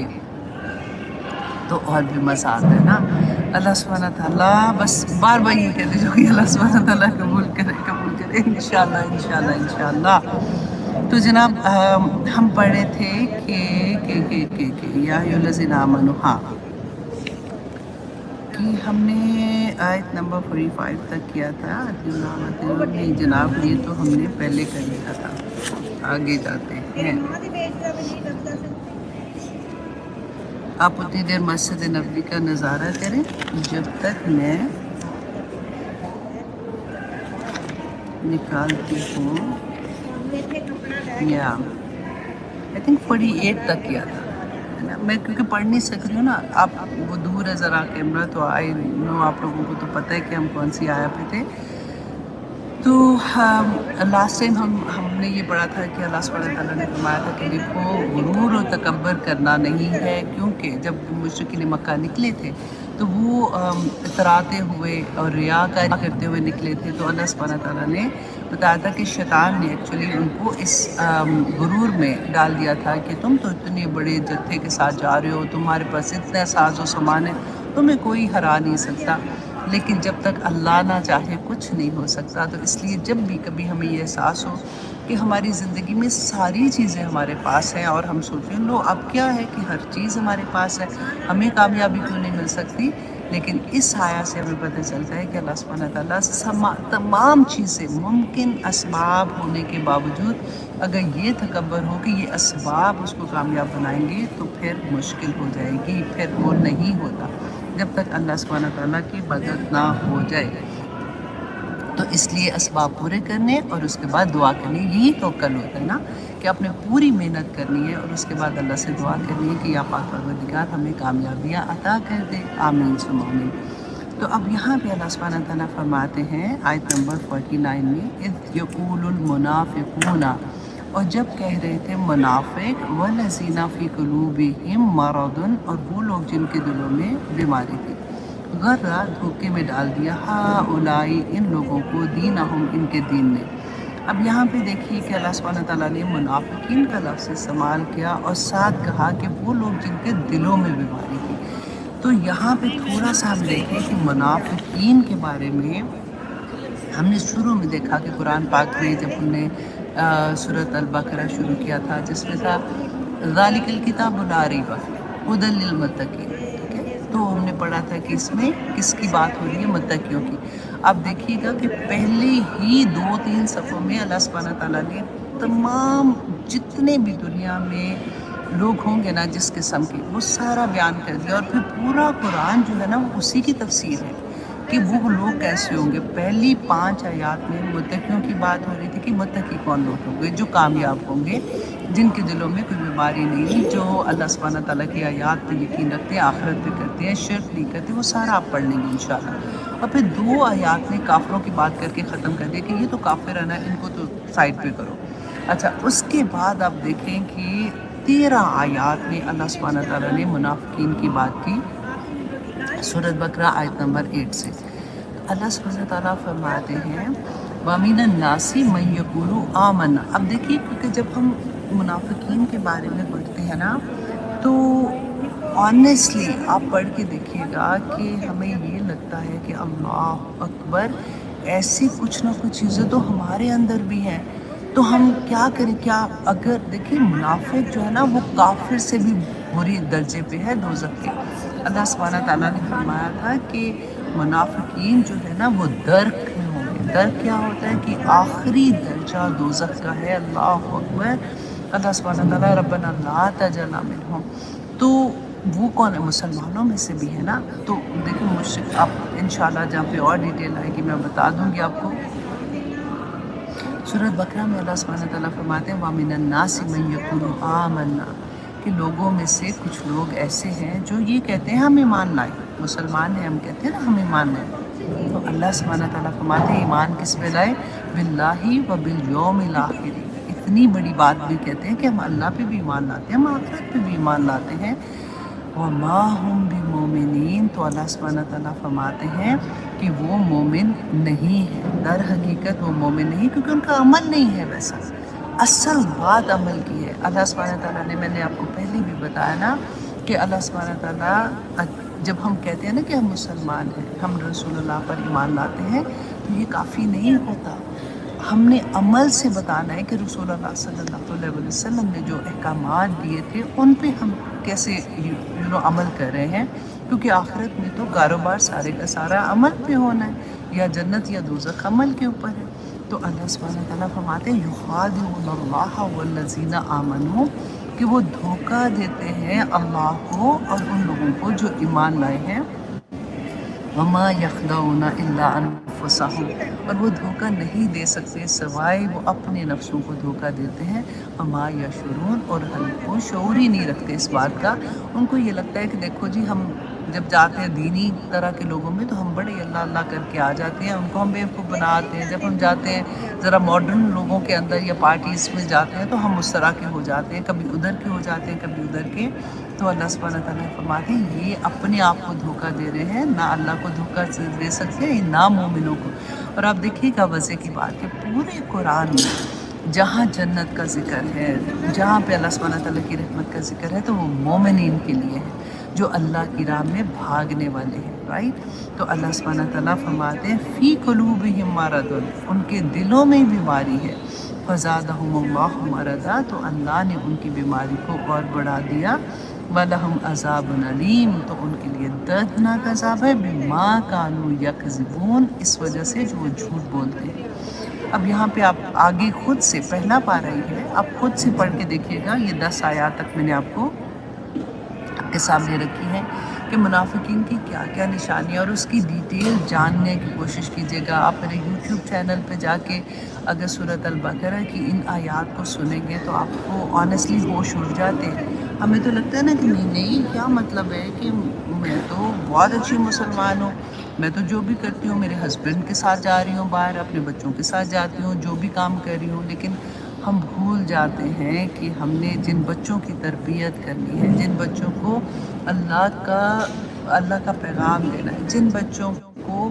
تو اور بھی مزہ آتا ہے نا۔ اللہ سبحانہ تعالیٰ، بس بار بار یہ کہتے جو کہ اللہ سبحانہ تعالیٰ قبول کرے انشاءاللہ۔ تو جناب ہم پڑھے تھے کہ یا ایھا الذین آمنوا، ہاں، کہ ہم نے آیت نمبر 45 تک کیا تھا۔ نہیں جناب، یہ تو ہم نے پہلے کر لیا تھا، آگے جاتے ہیں۔ آپ اتنی دیر مسجد نبوی کا نظارہ کریں جب تک میں نکالتی ہوں، یا آئی تھنک 48 تک کیا تھا میں، کیونکہ پڑھ نہیں سک رہی ہوں نا، آپ وہ دور ہے ذرا کیمرہ، تو آئی نو آپ لوگوں کو تو پتہ ہے کہ ہم کون سی آیا پہ تھے۔ تو لاسٹ ٹائم ہم نے یہ پڑھا تھا کہ اللہ سبحانہ تعالیٰ نے فرمایا تھا کہ دیکھو غرور و تکبر کرنا نہیں ہے، کیونکہ جب مشرکین مکہ نکلے تھے تو وہ اتراتے ہوئے اور ریاکاری کرتے ہوئے نکلے تھے، تو اللہ سبحانہ تعالیٰ نے بتایا تھا کہ شیطان نے ایکچولی ان کو اس غرور میں ڈال دیا تھا کہ تم تو اتنے بڑے جتھے کے ساتھ جا رہے ہو، تمہارے پاس اتنا ساز و سامان ہے، تمہیں کوئی ہرا نہیں سکتا، لیکن جب تک اللہ نہ چاہے کچھ نہیں ہو سکتا۔ تو اس لیے جب بھی کبھی ہمیں یہ احساس ہو کہ ہماری زندگی میں ساری چیزیں ہمارے پاس ہیں، اور ہم سوچیں لو اب کیا ہے کہ ہر چیز ہمارے پاس ہے، ہمیں کامیابی کیوں نہیں مل سکتی، لیکن اس آیا سے ہمیں پتہ چلتا ہے کہ اللہ سبحانہ تعالیٰ تمام چیزیں ممکن اسباب ہونے کے باوجود اگر یہ تکبر ہو کہ یہ اسباب اس کو کامیاب بنائیں گے، تو پھر مشکل ہو جائے گی، پھر وہ نہیں ہوتا جب تک اللہ سبحانہ تعالیٰ کی مدد نہ ہو جائے۔ تو اس لیے اسباب پورے کرنے اور اس کے بعد دعا کرنی، یہی توکل ہوتا ہے نا، کہ آپ نے پوری محنت کرنی ہے اور اس کے بعد اللہ سے دعا کرنی ہے کہ یا پاک پروردگار ہمیں کامیابیاں عطا کر دے، آمین ثم آمین۔ تو اب یہاں پہ اللہ سبحانہ تعالیٰ فرماتے ہیں آیت نمبر 49 میں، اذ یقول المنافقون، اور جب کہہ رہے تھے منافق، والذین فی قلوبہم مرض، اور وہ لوگ جن کے دلوں میں بیماری تھی، غرہ دھوکے میں ڈال دیا، ہؤلائی ان لوگوں کو، دینہم ان کے دین نے۔ اب یہاں پہ دیکھیے کہ اللہ سبحانہ تعالیٰ نے منافقین کا لفظ استعمال کیا اور ساتھ کہا کہ وہ لوگ جن کے دلوں میں بیماری تھی۔ تو یہاں پہ تھوڑا سا ہم دیکھیں کہ منافقین کے بارے میں ہم نے شروع میں دیکھا کہ قرآن پاک میں جب ہم نے سورۃ البقرہ شروع کیا تھا، جس میں تھا ذالک الکتاب لا ریب فیہ ھدی للمتقین، ٹھیک ہے، تو ہم نے پڑھا تھا کہ اس میں کس کی بات ہو رہی ہے؟ متقیوں کی۔ اب دیکھیے گا کہ پہلے ہی 2-3 صفحوں میں اللہ سبحانہ تعالیٰ نے تمام جتنے بھی دنیا میں لوگ ہوں گے نا جس قسم کے، وہ سارا بیان کر دیا، اور پھر پورا قرآن جو ہے نا وہ اسی کی تفسیر ہے کہ وہ لوگ کیسے ہوں گے۔ پہلی 5 آیات میں متقیوں کی بات ہو رہی تھی کہ متقی کون لوگ ہوں گے، جو کامیاب ہوں گے، جن کے دلوں میں کوئی بیماری نہیں، جو اللہ سبحانہ تعالیٰ کی آیات پہ یقین رکھتے ہیں، آخرت پہ کرتے ہیں، شرک نہیں کرتے، وہ سارا آپ پڑھ لیں گے انشاءاللہ۔ اور پھر 2 آیات میں کافروں کی بات کر کے ختم کر دیا کہ یہ تو کافر ہے نا، ان کو تو سائڈ پہ کرو۔ اچھا، اس کے بعد آپ دیکھیں کہ 13 آیات میں اللہ سبحانہ تعالیٰ نے منافقین کی بات کی، سورۃ بقرہ آیت نمبر 8 سے۔ اللہ سبحانہ تعالیٰ فرماتے ہیں وَمِنَ النَّاسِ مَن يَقُولُ آمَنَّا۔ اب دیکھیے کیونکہ جب ہم منافقین کے بارے میں پڑھتے ہیں نا، تو آنیسٹلی آپ پڑھ کے دیکھیے گا کہ ہمیں یہ لگتا ہے کہ اللہ اکبر، ایسی کچھ نہ کچھ چیزیں تو ہمارے اندر بھی ہیں، تو ہم کیا کریں؟ کیا اگر دیکھیں منافق جو ہے نا وہ کافر سے بھی بری درجے پہ ہے دوزخ کے۔ اللہ سبحانہ تعالیٰ نے فرمایا تھا کہ منافقین جو ہے نا وہ درک میں ہوں گے۔ درک کیا ہوتا ہے؟ کہ آخری درجہ دوزخ کا ہے۔ اللہ اکبر۔ اللہ سبحانہ تعالیٰ ربنا لا تجعلنا منہم، تو وہ کون ہے؟ مسلمانوں میں سے بھی ہے نا۔ تو دیکھیں مشرک، آپ انشاءاللہ جہاں پہ اور ڈیٹیل آئے گی میں بتا دوں گی آپ کو۔ سورۃ بقرہ میں اللہ سبحانہ تعالیٰ فرماتے ہیں وَمِنَ النَّاسِ مَن يَقُولُ آمَنَّا، کہ لوگوں میں سے کچھ لوگ ایسے ہیں جو یہ کہتے ہیں ہم ایمان لائے، مسلمان ہیں، ہم کہتے ہیں نا ہم ایمان لائے، تو اللہ سبحانہ تعالیٰ فرماتے ہیں ایمان کس پہ لائے؟ باللہ و بالیوم الآخر۔ اتنی بڑی بات بھی کہتے ہیں کہ ہم اللہ پہ بھی ایمان لاتے ہیں، ہم آخرت پہ بھی ایمان لاتے ہیں۔ وَمَا هُمْ بِمُؤْمِنِينَ، تو اللہ سبحانہ تعالیٰ فرماتے ہیں کہ وہ مومن نہیں ہے، در حقیقت وہ مومن نہیں، کیونکہ ان کا عمل نہیں ہے ویسا۔ اصل بات عمل کی ہے۔ اللہ سبحانہ تعالیٰ نے، میں نے آپ کو پہلے بھی بتایا نا کہ اللہ سبحانہ تعالیٰ جب ہم کہتے ہیں نا کہ ہم مسلمان ہیں، ہم رسول اللہ پر ایمان لاتے ہیں، تو یہ کافی نہیں ہوتا۔ ہم نے عمل سے بتانا ہے کہ رسول اللہ صلی اللہ علیہ وسلم نے جو احکامات دیے تھے ان پہ ہم کیسے عمل کر رہے ہیں، کیونکہ آخرت میں تو کاروبار سارے کا سارا عمل پہ ہونا ہے، یا جنت یا دوزخ عمل کے اوپر ہے۔ تو اللہ سبحانہ تعالیٰ فرماتے ہیں یخادعون اللہ والذین آمنوا، کہ وہ دھوکہ دیتے ہیں اللہ کو اور ان لوگوں کو جو ایمان لائے ہیں۔ وما یخدعون الا انفسهم، اور وہ دھوکہ نہیں دے سکتے سوائے وہ اپنے نفسوں کو دھوکہ دیتے ہیں۔ وما یشعرون، اور وہ شعور ہی نہیں رکھتے اس بات کا۔ ان کو یہ لگتا ہے کہ دیکھو جی، ہم جب جاتے ہیں دینی طرح کے لوگوں میں تو ہم بڑے اللہ اللہ کر کے آ جاتے ہیں، ان کو ہم بیوقوف بناتے ہیں۔ جب ہم جاتے ہیں ذرا ماڈرن لوگوں کے اندر یا پارٹیز میں جاتے ہیں تو ہم اس طرح کے ہو جاتے ہیں، کبھی ادھر کے ہو جاتے ہیں کبھی ادھر کے۔ تو اللہ سبحانہ تعالیٰ فرماتے ہیں یہ اپنے آپ کو دھوکہ دے رہے ہیں، نہ اللہ کو دھوکہ دے سکتے ہیں، نہ مومنوں کو۔ اور آپ دیکھیے گا وضع کی بات کہ پورے قرآن میں جہاں جنت کا ذکر ہے، جہاں پہ اللہ سبحانہ تعالیٰ کی رحمت کا ذکر ہے، تو وہ مومنین کے لیے ہے جو اللہ کی راہ میں بھاگنے والے ہیں، رائٹ۔ تو اللہ سبحانہ تعالیٰ فرماتے ہیں فی قلوبہم مرض، ان کے دلوں میں بیماری ہے، فزادہم اللہ مرضا، تو اللہ نے ان کی بیماری کو اور بڑھا دیا۔ وَلَهُمْ عَذَابٌ عَلِيمٌ، تو ان کے لیے دردناک عذاب ہے، بِمَا كَانُوا يَكْذِبُونَ، اس وجہ سے جو وہ جھوٹ بولتے ہیں۔ اب یہاں پہ آپ آگے خود سے پہلا پارہ ہی ہے، آپ خود سے پڑھ کے دیکھیے گا، یہ 10 آیات تک میں نے آپ کو کے سامنے رکھی ہیں کہ منافقین کی کیا کیا نشانیاں، اور اس کی ڈیٹیل جاننے کی کوشش کیجیے گا. آپ میرے یوٹیوب چینل پہ جا کے اگر سورۃ البقرہ کی ان آیات کو سنیں گے تو آپ کو آنیسٹلی ہوش اڑ جاتے ہیں. ہمیں تو لگتا ہے نا کہ نہیں کیا مطلب ہے کہ میں تو بہت اچھی مسلمان ہوں، میں تو جو بھی کرتی ہوں میرے ہسبینڈ کے ساتھ جا رہی ہوں باہر، اپنے بچوں کے ساتھ جاتی ہوں، جو بھی کام کر رہی ہوں. لیکن ہم بھول جاتے ہیں کہ ہم نے جن بچوں کی تربیت کرنی ہے، جن بچوں کو اللہ کا پیغام دینا ہے، جن بچوں کو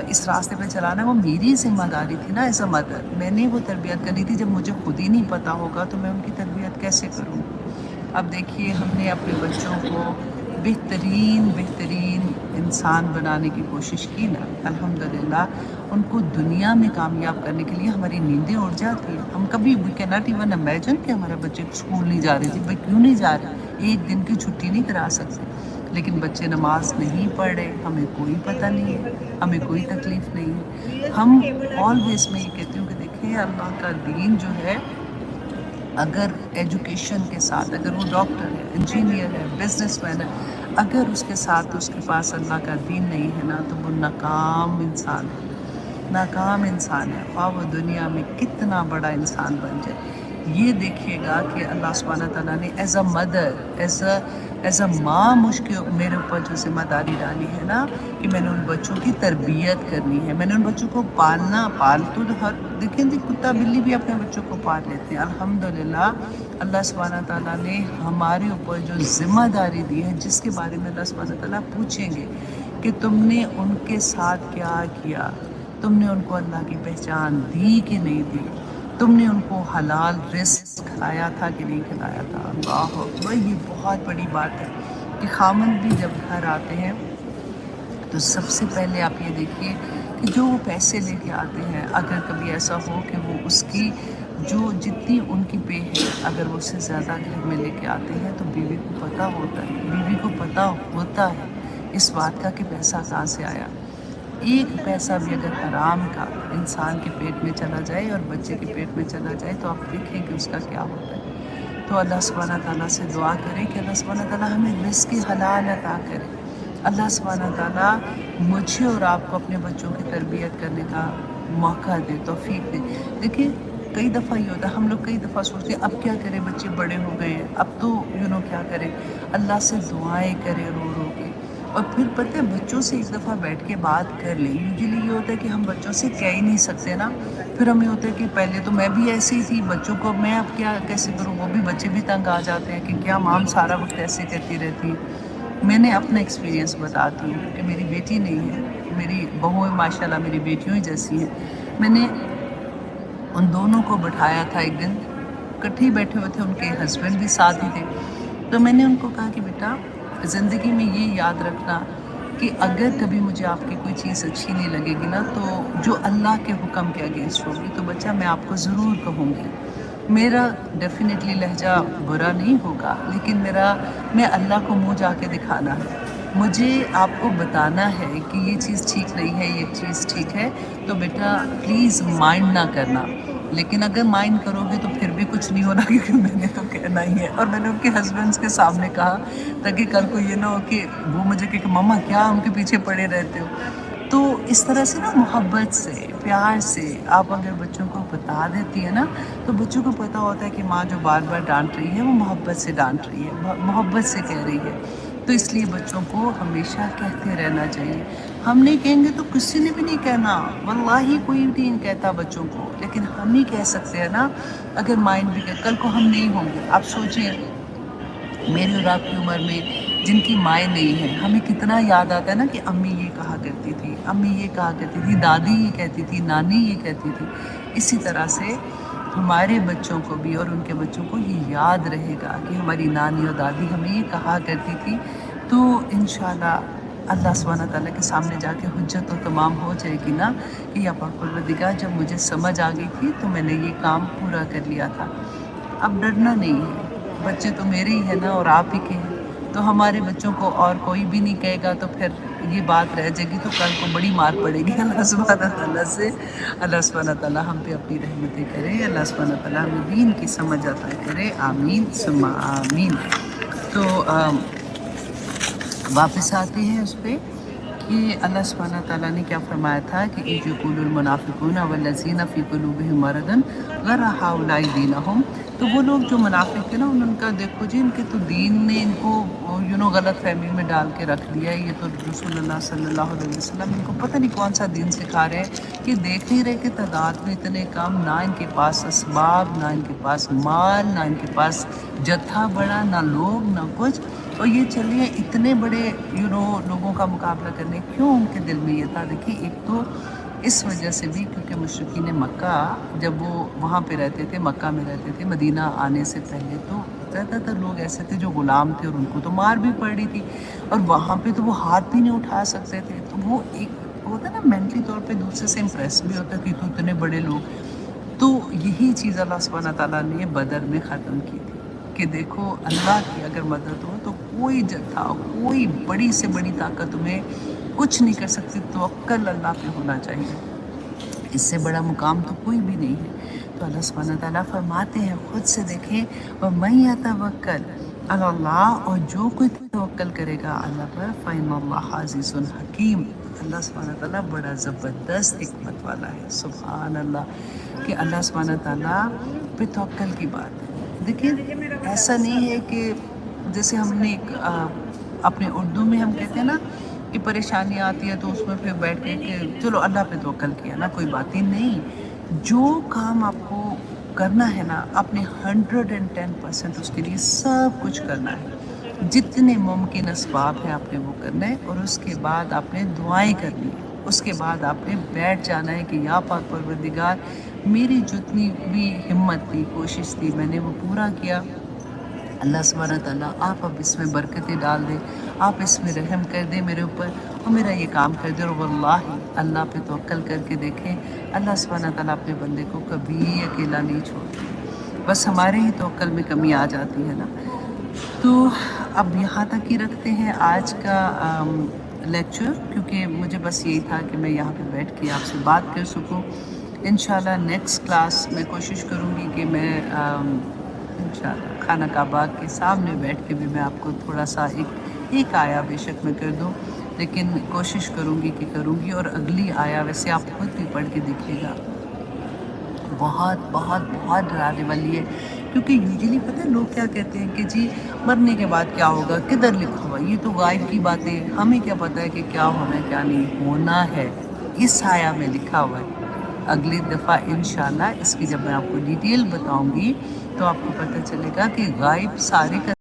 اس راستے پہ چلانا ہے، وہ میری ذمہ داری تھی نا ایز اے مدر. میں نے وہ تربیت کرنی تھی. جب مجھے خود ہی نہیں پتہ ہوگا تو میں ان کی تربیت کیسے کروں؟ اب دیکھیے ہم نے اپنے بچوں کو بہترین انسان بنانے کی کوشش کی نا، الحمدللہ ان کو دنیا میں کامیاب کرنے کے لیے ہماری نیندیں اڑ جاتی ہیں. ہم کبھی we can not even imagine کہ ہمارے بچے اسکول نہیں جا رہے تھے. بھائی کیوں نہیں جا رہے؟ ایک دن کی چھٹی نہیں کرا سکتے. لیکن بچے نماز نہیں پڑھ رہے، ہمیں کوئی پتہ نہیں ہے، ہمیں کوئی تکلیف نہیں ہے. ہم آلویز میں یہ کہتی ہوں کہ دیکھیں اللہ کا دین جو ہے، اگر ایجوکیشن کے ساتھ، اگر وہ ڈاکٹر ہے، انجینئر ہے، بزنس مین ہے، اگر اس کے ساتھ اس کے پاس اللہ کا دین نہیں ہے نا تو وہ ناکام انسان ہے. ناکام انسان ہے، خواہ وہ دنیا میں کتنا بڑا انسان بن جائے. یہ دیکھیے گا کہ اللہ سبحانہ تعالیٰ نے as a mother, as a ماں میرے اوپر جو ذمہ داری ڈالی ہے نا کہ میں نے ان بچوں کی تربیت کرنی ہے، میں نے ان بچوں کو پالتو دیکھیں کتا بلی بھی اپنے بچوں کو پال لیتے ہیں. الحمدللہ اللہ سبحانہ تعالیٰ نے ہمارے اوپر جو ذمہ داری دی ہے، جس کے بارے میں اللہ سبحانہ تعالیٰ پوچھیں گے کہ تم نے ان کے ساتھ کیا کیا، تم نے ان کو اللہ کی پہچان دی کہ نہیں دی، تم نے ان کو حلال رزق کھلایا تھا کہ نہیں کھلایا تھا. اللہ اکبر، یہ بہت بڑی بات ہے کہ خامند بھی جب گھر آتے ہیں تو سب سے پہلے آپ یہ دیکھیے کہ جو وہ پیسے لے کے آتے ہیں، اگر کبھی ایسا ہو کہ وہ اس کی جو جتنی ان کی پے ہے اگر وہ اس سے زیادہ گھر میں لے کے آتے ہیں تو بیوی کو پتہ ہوتا ہے اس بات کا کہ پیسہ کہاں سے آیا. ایک پیسہ بھی اگر حرام کا انسان کے پیٹ میں چلا جائے اور بچے کے پیٹ میں چلا جائے تو آپ دیکھیں کہ اس کا کیا ہوتا ہے. تو اللہ سبحانہ تعالیٰ سے دعا کریں کہ اللہ سبحانہ تعالیٰ ہمیں رزق حلال عطا کرے. اللہ سبحانہ تعالیٰ مجھے اور آپ کو اپنے بچوں کی تربیت کرنے کا موقع دے، توفیق دے. دیکھیں کئی دفعہ یہ ہوتا ہے، ہم لوگ کئی دفعہ سوچتے ہیں اب کیا کریں، بچے بڑے ہو گئے ہیں، اب تو کیا کریں. اللہ سے دعائیں کریں رو رو کے، اور پھر پتہ ہے بچوں سے ایک دفعہ بیٹھ کے بات کر لیں. یوزلی یہ ہوتا ہے کہ ہم بچوں سے کہہ ہی نہیں سکتے نا، پھر ہمیں ہوتا ہے کہ پہلے تو میں بھی ایسی ہی تھی، بچوں کو میں اب کیسے کروں. وہ بھی بچے بھی تنگ آ جاتے ہیں کہ کیا مام سارا وقت ایسے کرتی رہتی. میں نے اپنا ایکسپیرینس بتاتی ہوں کیونکہ میری بیٹی نہیں ہے، میری بہویں ماشاءاللہ میری بیٹیوں ہی جیسی ہیں. میں نے ان دونوں کو بٹھایا تھا ایک دن، اکٹھے ہی بیٹھے ہوئے تھے، ان کے ہسبینڈ بھی ساتھ ہی تھے. تو میں نے ان کو کہا کہ بیٹا زندگی میں یہ یاد رکھنا کہ اگر کبھی مجھے آپ کی کوئی چیز اچھی نہیں لگے گی نا تو جو اللہ کے حکم کے اگینسٹ ہوگی تو بچہ میں آپ کو ضرور کہوں گی. میرا ڈیفینیٹلی لہجہ برا نہیں ہوگا، لیکن میں اللہ کو منہ جا کے دکھانا ہے. مجھے آپ کو بتانا ہے کہ یہ چیز ٹھیک نہیں ہے، یہ چیز ٹھیک ہے، تو بیٹا پلیز مائنڈ نہ کرنا. لیکن اگر مائنڈ کرو گے تو پھر بھی کچھ نہیں ہونا، کیونکہ میں نے تو کہنا ہی ہے. اور میں نے ان کے ہسبینڈس کے سامنے کہا تاکہ کل کو یہ نہ ہو کہ وہ مجھے کہ ماما کیا ان کے پیچھے پڑے رہتے ہو. تو اس طرح سے نا محبت سے، پیار سے آپ اگر بچوں کو بتا دیتی ہے نا تو بچوں کو پتہ ہوتا ہے کہ ماں جو بار بار ڈانٹ رہی ہے وہ محبت سے ڈانٹ رہی ہے، محبت سے کہہ رہی ہے. تو اس لیے بچوں کو ہمیشہ کہتے رہنا چاہیے. ہم نہیں کہیں گے تو کسی نے بھی نہیں کہنا، واللہ کوئی بھی نہیں کہتا بچوں کو، لیکن ہم ہی کہہ سکتے ہیں نا اگر مائنڈ بھی کل کو ہم نہیں ہوں گے. آپ سوچیں میری اور آپ کی عمر میں جن کی مائیں نہیں ہیں ہمیں کتنا یاد آتا ہے نا کہ امی یہ کہا کرتی تھی، امی یہ کہا کرتی تھی، دادی یہ کہتی تھی، نانی یہ کہتی تھی. اسی طرح سے ہمارے بچوں کو بھی اور ان کے بچوں کو یہ یاد رہے گا کہ ہماری نانی اور دادی ہمیں یہ کہا کرتی تھی. تو انشاءاللہ اللہ سبحانہ تعالیٰ کے سامنے جا کے حجت و تمام ہو جائے گی نا کہ یا پاک پروردگار جب مجھے سمجھ آ گئی تھی تو میں نے یہ کام پورا کر لیا تھا. اب ڈرنا نہیں ہے، بچے تو میرے ہی ہیں نا اور آپ ہی کے ہیں. تو ہمارے بچوں کو اور کوئی بھی نہیں کہے گا تو پھر یہ بات رہ جائے گی تو کل کو بڑی مار پڑے گی اللہ سبحانہ تعالیٰ سے. اللہ سبحانہ تعالیٰ ہم پہ اپنی رحمتیں کرے، اللہ سبحانہ تعالیٰ ہمیں دین کی سمجھ عطا کرے. آمین ثم آمین. تو واپس آتے ہیں اس پہ کہ اللہ سبحانہ تعالیٰ نے کیا فرمایا تھا کہ یقول المنافقون والذین فی قلوبہم مرض غر ہؤلاء دینہم، تو وہ لوگ جو منافق تھے نا ان کا دیکھو جی، ان کے تو دین نے ان کو غلط فہمی میں ڈال کے رکھ دیا ہے. یہ تو رسول اللہ صلی اللہ علیہ وسلم ان کو پتہ نہیں کون سا دین سکھا رہے ہیں کہ دیکھ نہیں رہے کہ تعداد میں اتنے کم، نہ ان کے پاس اسباب، نہ ان کے پاس مال، نہ ان کے پاس جتھا بڑا، نہ لوگ، نہ کچھ، اور یہ چلیے اتنے بڑے لوگوں کا مقابلہ کرنے. کیوں ان کے دل میں یہ تھا؟ دیکھیے ایک تو اس وجہ سے بھی کیونکہ مشرکین مکہ جب وہ وہاں پہ رہتے تھے، مکہ میں رہتے تھے، مدینہ آنے سے پہلے تو زیادہ تر لوگ ایسے تھے جو غلام تھے اور ان کو تو مار بھی پڑ رہی تھی، اور وہاں پہ تو وہ ہاتھ بھی نہیں اٹھا سکتے تھے. تو وہ ایک ہوتا ہے نا مینٹلی طور پہ دوسرے سے امپریس بھی ہوتا ہے کہ تو اتنے بڑے لوگ. تو یہی چیز اللہ سبحانہ تعالیٰ نے بدر میں ختم کی تھی کہ دیکھو اللہ کی اگر مدد ہو تو کوئی جتھا، کوئی بڑی سے بڑی طاقت تمہیں کچھ نہیں کر سکتی. توکل اللہ پہ ہونا چاہیے، اس سے بڑا مقام تو کوئی بھی نہیں ہے. تو اللہ سبحانہ تعالیٰ فرماتے ہیں خود سے، دیکھیں وَمَن يَتَوَكَّلْ عَلَى اللَّهِ، اور جو کوئی توکل کرے گا اللہ پر فَإِنَّ اللَّهَ عَزِيزٌ حَكِيمٌ، اللہ سبحانہ تعالیٰ بڑا زبردست حکمت والا ہے. سبحان اللہ کہ اللہ سبحانہ تعالیٰ پہ توکل کی بات ہے. دیکھیں ایسا نہیں ہے کہ جیسے ہم نے ایک اپنے اردو میں ہم کہتے ہیں نا کہ پریشانی آتی ہے تو اس میں پھر بیٹھ کے کہ چلو اللہ پہ توکل کیا نا، کوئی بات ہی نہیں. جو کام آپ کو کرنا ہے نا، اپنے 110% اس کے لیے سب کچھ کرنا ہے، جتنے ممکن اسباب ہیں آپ نے وہ کرنا ہے، اور اس کے بعد آپ نے دعائیں کرنی ہے. اس کے بعد آپ نے بیٹھ جانا ہے کہ یا پاک پروردگار میری جتنی بھی ہمت تھی، کوشش تھی، میں نے وہ پورا کیا. اللہ سبحانہ تعالیٰ آپ اب اس میں برکتیں ڈال دیں، آپ اس میں رحم کر دیں میرے اوپر، اور میرا یہ کام کر دیں. اور واللہ اللہ پہ توکل کر کے دیکھیں، اللہ سبحانہ تعالیٰ اپنے بندے کو کبھی اکیلا نہیں چھوڑتے. بس ہمارے ہی توکل میں کمی آ جاتی ہے نا. تو اب یہاں تک ہی رکھتے ہیں آج کا لیکچر، کیونکہ مجھے بس یہی تھا کہ میں یہاں پہ بیٹھ کے آپ سے بات کر سکوں. انشاءاللہ نیکسٹ کلاس میں کوشش کروں گی کہ میں انشاءاللہ خانہ کعبہ کے سامنے بیٹھ کے بھی میں آپ کو تھوڑا سا ایک آیا بے شک میں کر دوں، لیکن کوشش کروں گی کہ کروں گی. اور اگلی آیا ویسے آپ خود بھی پڑھ کے دیکھیے گا، بہت بہت بہت ڈرانے والی ہے. کیونکہ یوزلی پتہ ہے لوگ کیا کہتے ہیں کہ جی مرنے کے بعد کیا ہوگا، کدھر لکھا ہوا، یہ تو غائب کی باتیں، ہمیں کیا پتہ ہے کہ کیا ہونا ہے کیا نہیں ہونا ہے. اس آیا میں لکھا ہوا ہے. اگلی دفعہ انشاءاللہ اس کی جب میں آپ کو ڈیٹیل بتاؤں گی تو آپ کو پتہ چلے گا کہ غائب سارے کا